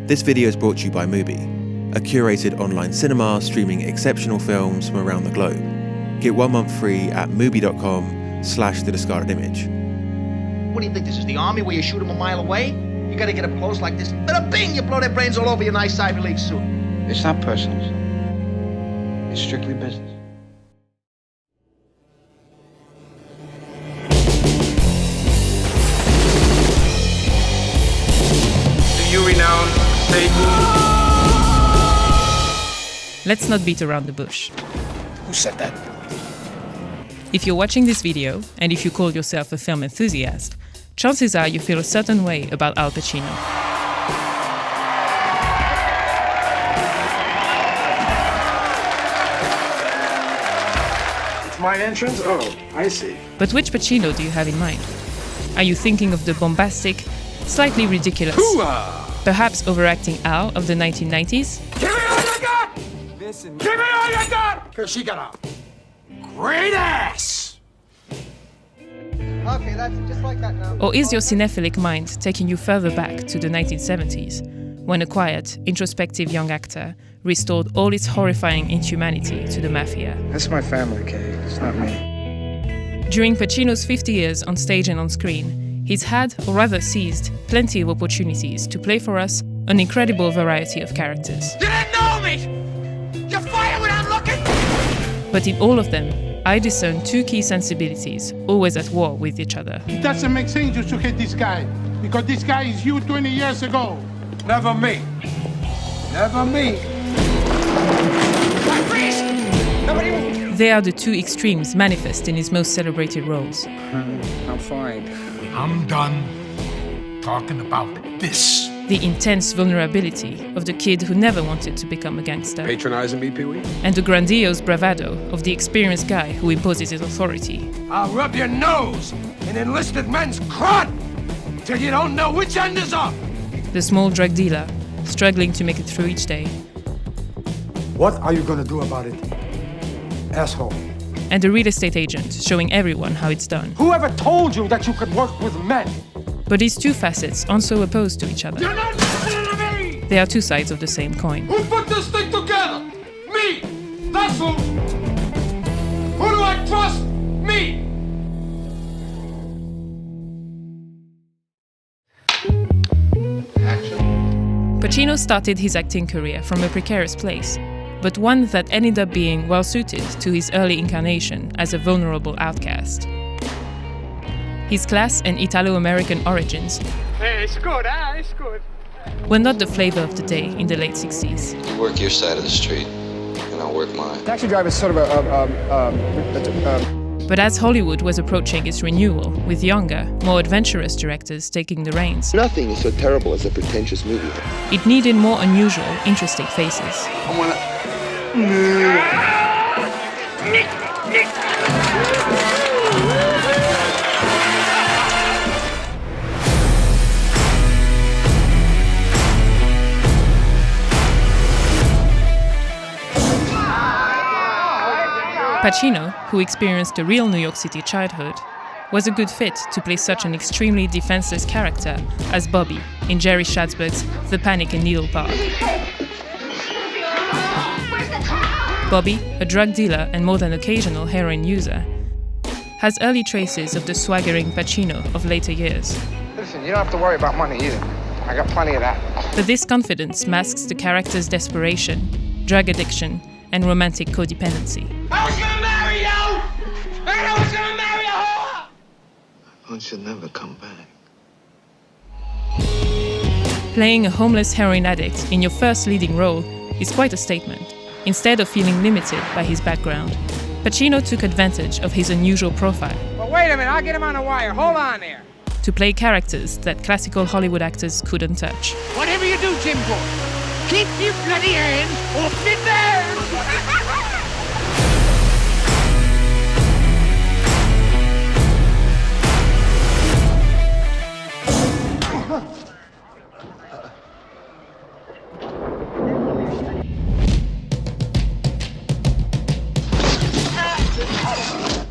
This video is brought to you by Mubi, a curated online cinema streaming exceptional films from around the globe. Get 1 month free at mubi.com/The Discarded Image. What do you think, this is the army where you shoot them a mile away? You gotta get up close like this. Bada bing, you blow their brains all over your nice Ivy League suit. It's not personal. It's strictly business. Do you renounce Satan? Let's not beat around the bush. Who said that? If you're watching this video, and if you call yourself a film enthusiast, chances are you feel a certain way about Al Pacino. It's my entrance? Oh, I see. But which Pacino do you have in mind? Are you thinking of the bombastic, slightly ridiculous, perhaps overacting Al of the 1990s? Give me all you got! Listen. Give me all you got! Because she got a great ass! Okay, that's just like that now. Or is your cinephilic mind taking you further back to the 1970s, when a quiet, introspective young actor restored all its horrifying inhumanity to the mafia? That's my family, Kay. It's not me. During Pacino's 50 years on stage and on screen, he's had, or rather seized, plenty of opportunities to play for us an incredible variety of characters. You didn't know me! You fire without looking! But in all of them, I discern two key sensibilities, always at war with each other. It doesn't make sense you should hate this guy, because this guy is you 20 years ago. Never me. Never me. They are the two extremes manifest in his most celebrated roles. I'm fine. I'm done talking about this. The intense vulnerability of the kid who never wanted to become a gangster. Patronizing me, Pee-wee? And the grandiose bravado of the experienced guy who imposes his authority. I'll rub your nose in enlisted men's crud till you don't know which end is up. The small drug dealer, struggling to make it through each day. What are you gonna do about it, asshole? And the real estate agent, showing everyone how it's done. Whoever told you that you could work with men? But these two facets aren't so opposed to each other. You're not listening to me! They are two sides of the same coin. Who put this thing together? Me! That's who! Who do I trust? Me! Pacino started his acting career from a precarious place, but one that ended up being well suited to his early incarnation as a vulnerable outcast. His class and Italo-American origins It's good, it's good. were not the flavor of the day in the late 60s. You work your side of the street, and I'll work mine. Taxi driver is sort of But as Hollywood was approaching its renewal, with younger, more adventurous directors taking the reins, Nothing is so terrible as a pretentious movie. it needed more unusual, interesting faces. I wanna... Pacino, who experienced a real New York City childhood, was a good fit to play such an extremely defenseless character as Bobby in Jerry Schatzberg's The Panic in Needle Park. Bobby, a drug dealer and more than occasional heroin user, has early traces of the swaggering Pacino of later years. Listen, you don't have to worry about money either. I got plenty of that. But this confidence masks the character's desperation, drug addiction, and romantic codependency. I was gonna marry you! And I was gonna marry a whore! One should never come back. Playing a homeless heroin addict in your first leading role is quite a statement. Instead of feeling limited by his background, Pacino took advantage of his unusual profile. But wait a minute, I'll get him on the wire. Hold on there. To play characters that classical Hollywood actors couldn't touch. Whatever you do, Jim Boy, keep your bloody hand off me there!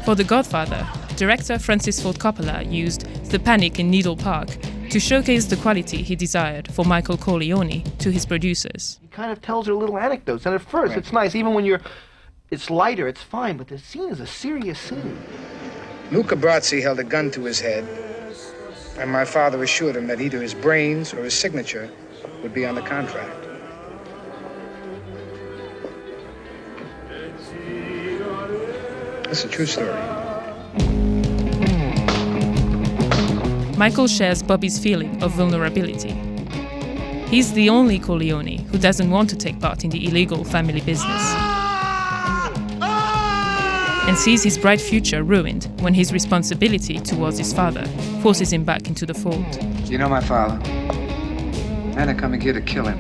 For The Godfather, director Francis Ford Coppola used The Panic in Needle Park to showcase the quality he desired for Michael Corleone to his producers. He kind of tells her little anecdotes, and at first it's nice, even when it's lighter, it's fine, but the scene is a serious scene. Luca Brazzi held a gun to his head, and my father assured him that either his brains or his signature would be on the contract. It's a true story. Michael shares Bobby's feeling of vulnerability. He's the only Corleone who doesn't want to take part in the illegal family business and sees his bright future ruined when his responsibility towards his father forces him back into the fold. You know my father. Men are coming here to kill him.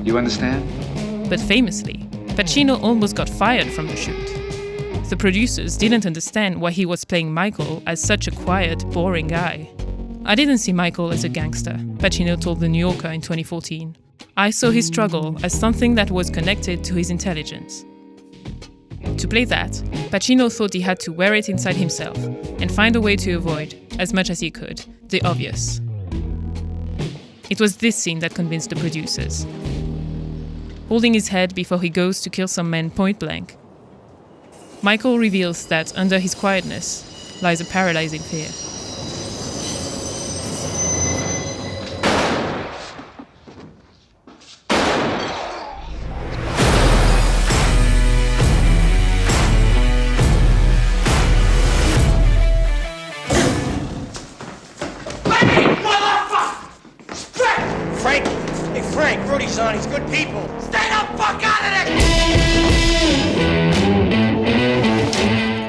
You understand? But famously, Pacino almost got fired from the shoot. The producers didn't understand why he was playing Michael as such a quiet, boring guy. I didn't see Michael as a gangster, Pacino told The New Yorker in 2014. I saw his struggle as something that was connected to his intelligence. To play that, Pacino thought he had to wear it inside himself and find a way to avoid, as much as he could, the obvious. It was this scene that convinced the producers. Holding his head before he goes to kill some men point blank, Michael reveals that under his quietness lies a paralyzing fear. Frank, Rudy's on, he's good people. Stay the fuck out of there!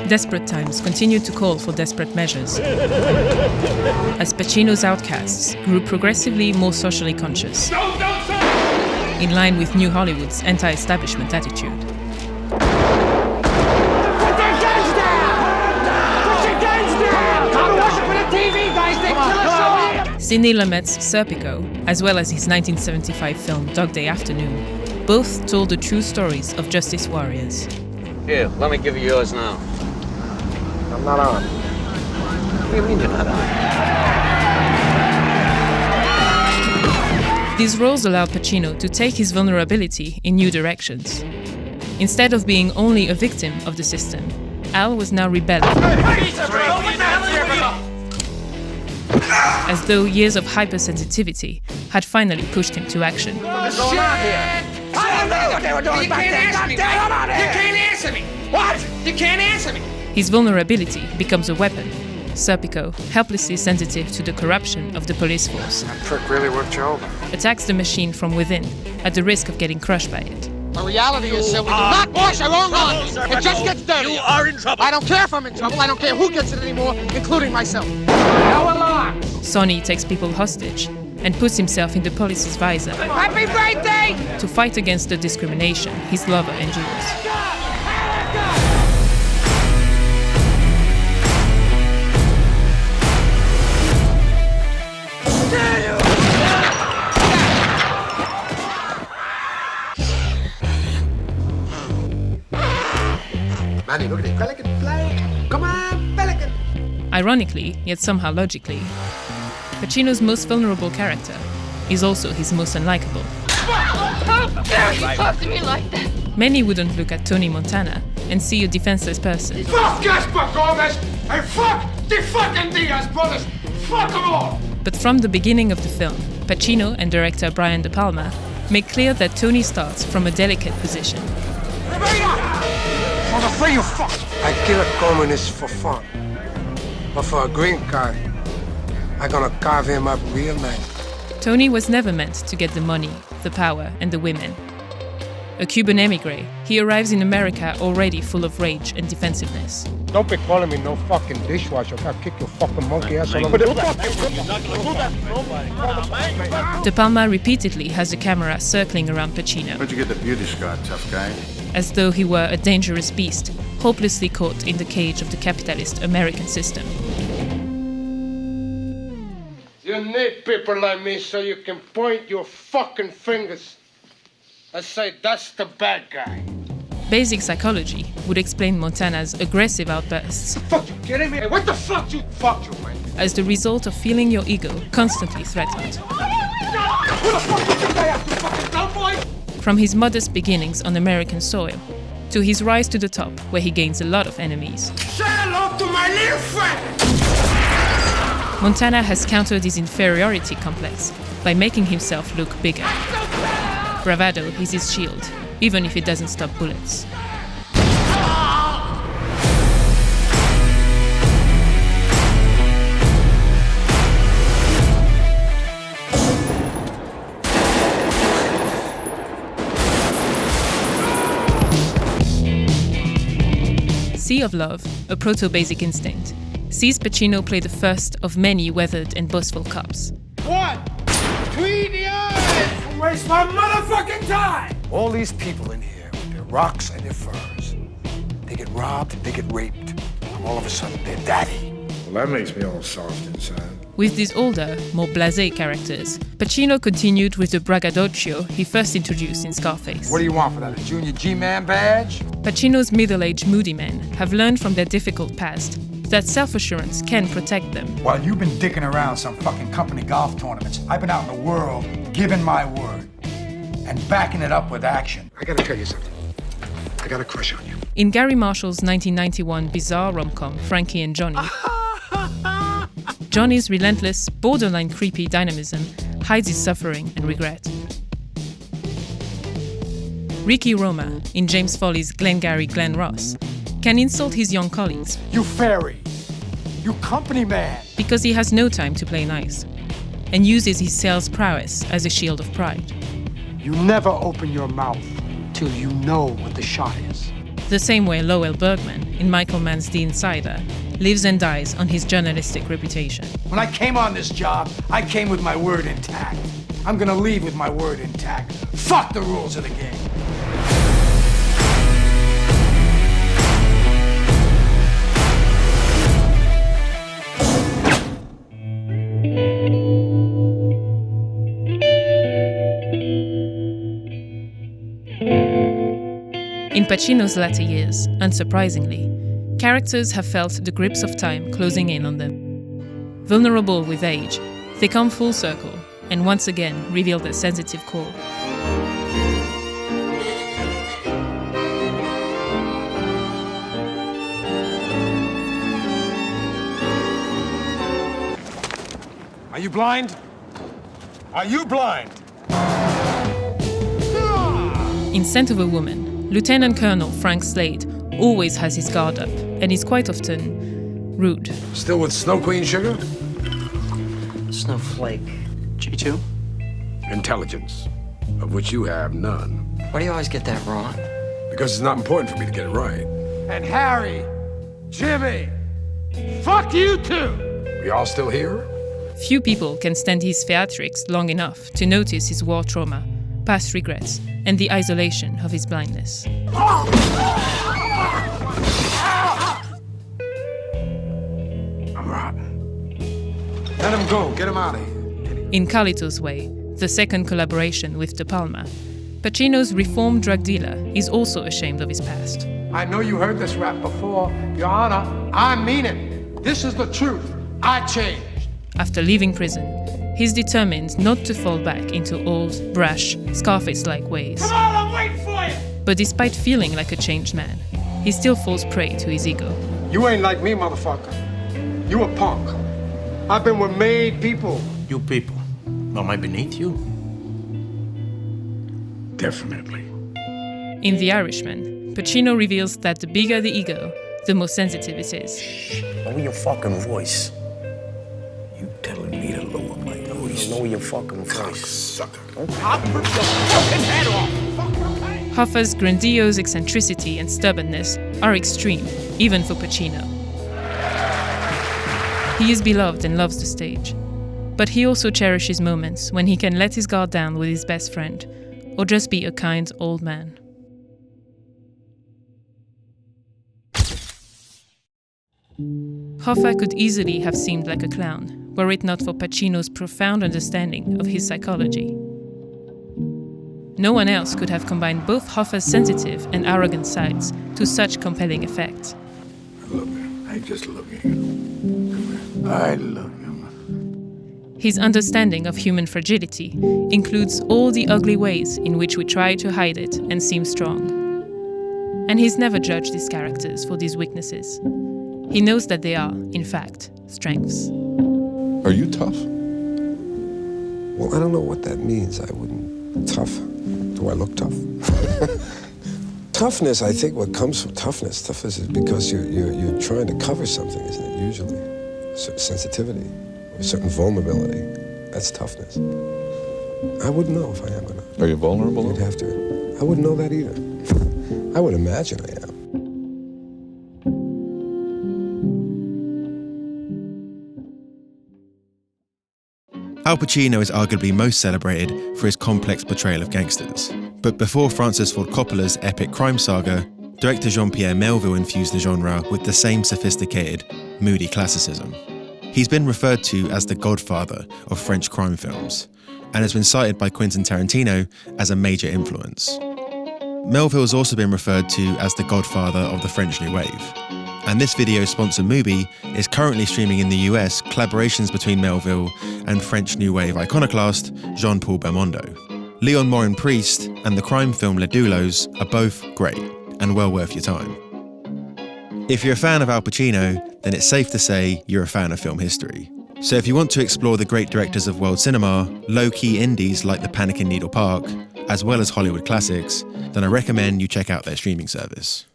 Desperate times continued to call for desperate measures, as Pacino's outcasts grew progressively more socially conscious, in line with New Hollywood's anti-establishment attitude. Put your guns down! Put your guns down! Come watch it for the TV, guys! They kill us all! Sidney Lumet's Serpico, as well as his 1975 film Dog Day Afternoon, both told the true stories of justice warriors. Here, let me give you yours now. I'm not on. What do you mean you're not on? These roles allowed Pacino to take his vulnerability in new directions. Instead of being only a victim of the system, Al was now rebelling. As though years of hypersensitivity had finally pushed him to action. What's going on here? I don't know what they were doing back there. You can't answer me. What? You can't answer me. His vulnerability becomes a weapon. Serpico, helplessly sensitive to the corruption of the police force, That prick really worked you over. attacks the machine from within, at the risk of getting crushed by it. The reality is that we do not wash our own laundry. It just gets dirty. You are in trouble. I don't care if I'm in trouble. I don't care who gets it anymore, including myself. No alarm. Sonny takes people hostage and puts himself in the police's visor Happy birthday! to fight against the discrimination his lover endures. Manny, look at it. Pelican fly. Come on, Pelican. Ironically, yet somehow logically, Pacino's most vulnerable character is also his most unlikable. How dare you talk to me like that? Many wouldn't look at Tony Montana and see a defenseless person. Fuck Gaspar Gomez and fuck the fucking Diaz brothers. Fuck them all. But from the beginning of the film, Pacino and director Brian De Palma make clear that Tony starts from a delicate position. Motherfucker, you fuck. I kill a communist for fun. But for a green card, I'm gonna carve him up real nice. Tony was never meant to get the money, the power, and the women. A Cuban emigre, he arrives in America already full of rage and defensiveness. Don't be calling me no fucking dishwasher. I'll kick your fucking monkey ass all over the De Palma repeatedly has the camera circling around Pacino, Where'd you get the beauty scar, tough guy? as though he were a dangerous beast, hopelessly caught in the cage of the capitalist American system. You need people like me so you can point your fucking fingers and say, that's the bad guy. basic psychology would explain Montana's aggressive outbursts. Fuck you kidding me? Hey, what the fuck you? Fuck you, man. As the result of feeling your ego constantly threatened. Who the fuck do you think I am, you fucking dumb boy? From his modest beginnings on American soil, to his rise to the top, where he gains a lot of enemies. Say hello to my little friend! Montana has countered his inferiority complex by making himself look bigger. Bravado is his shield, even if it doesn't stop bullets. Sea of Love, a proto-basic instinct, sees Pacino play the first of many weathered and boastful cops. What? Between the eyes! Don't waste my motherfucking time! All these people in here with their rocks and their furs, they get robbed, they get raped, and all of a sudden they're daddy. Well, that makes me all soft inside. With these older, more blasé characters, Pacino continued with the braggadocio he first introduced in Scarface. What do you want for that, a junior G-Man badge? Pacino's middle-aged moody men have learned from their difficult past that self-assurance can protect them. While you've been dicking around some fucking company golf tournaments, I've been out in the world giving my word and backing it up with action. I gotta tell you something. I got a crush on you. In Gary Marshall's 1991 bizarre rom-com, Frankie and Johnny, Johnny's relentless, borderline creepy dynamism hides his suffering and regret. Ricky Roma, in James Foley's Glengarry Glen Ross, can insult his young colleagues. You fairy! You company man! Because he has no time to play nice, and uses his sales prowess as a shield of pride. You never open your mouth till you know what the shot is. The same way Lowell Bergman, in Michael Mann's The Insider, lives and dies on his journalistic reputation. When I came on this job, I came with my word intact. I'm gonna leave with my word intact. Fuck the rules of the game. In Pacino's latter years, unsurprisingly, characters have felt the grips of time closing in on them. Vulnerable with age, they come full circle and once again reveal their sensitive core. Are you blind? Are you blind? In Scent of a Woman, Lieutenant Colonel Frank Slade always has his guard up and is quite often rude. Still with Snow Queen sugar? Snowflake. G2? Intelligence, of which you have none. Why do you always get that wrong? Because it's not important for me to get it right. And Harry, Jimmy, fuck you too! We all still here? Few people can stand his theatrics long enough to notice his war trauma, past regrets, and the isolation of his blindness. I'm rotten. Let him go. Get him out of here. In Carlito's Way, the second collaboration with De Palma, Pacino's reformed drug dealer is also ashamed of his past. I know you heard this rap before. Your Honor, I mean it. This is the truth. I changed. After leaving prison, he's determined not to fall back into old, brash, Scarface-like ways. Come on, I'm waiting for you! But despite feeling like a changed man, he still falls prey to his ego. You ain't like me, motherfucker. You a punk. I've been with made people. You people. Am I beneath you? Definitely. In The Irishman, Pacino reveals that the bigger the ego, the more sensitive it is. Lower your fucking voice. You telling me to lower my voice? Lower your fucking voice. Sucker. I'll rip your fucking head off. Hoffa's grandiose eccentricity and stubbornness are extreme, even for Pacino. He is beloved and loves the stage, but he also cherishes moments when he can let his guard down with his best friend, or just be a kind old man. Hoffa could easily have seemed like a clown, were it not for Pacino's profound understanding of his psychology. no one else could have combined both Hoffa's sensitive and arrogant sides to such compelling effect. Look, I just love you. I love you. His understanding of human fragility includes all the ugly ways in which we try to hide it and seem strong. And he's never judged his characters for these weaknesses. He knows that they are, in fact, strengths. Are you tough? Well, I don't know what that means. I wouldn't... Tough? Do I look tough? Toughness, I think what comes from toughness is because you're trying to cover something, isn't it, usually? A certain sensitivity, or a certain vulnerability. That's toughness. I wouldn't know if I am or not. Are you vulnerable? You'd have to. I wouldn't know that either. I would imagine I am. Al Pacino is arguably most celebrated for his complex portrayal of gangsters. But before Francis Ford Coppola's epic crime saga, director Jean-Pierre Melville infused the genre with the same sophisticated, moody classicism. He's been referred to as the Godfather of French crime films, and has been cited by Quentin Tarantino as a major influence. Melville has also been referred to as the Godfather of the French New Wave. And this video sponsor Mubi is currently streaming in the US collaborations between Melville and French New Wave iconoclast Jean-Paul Belmondo. Leon Morin Priest and the crime film Les Doulos are both great and well worth your time. If you're a fan of Al Pacino, then it's safe to say you're a fan of film history. So if you want to explore the great directors of world cinema, low-key indies like The Panic in Needle Park, as well as Hollywood classics, then I recommend you check out their streaming service.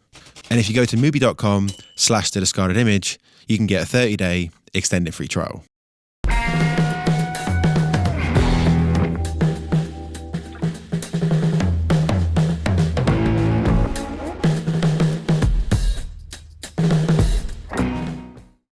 And if you go to Mubi.com/The Discarded Image, you can get a 30-day extended free trial.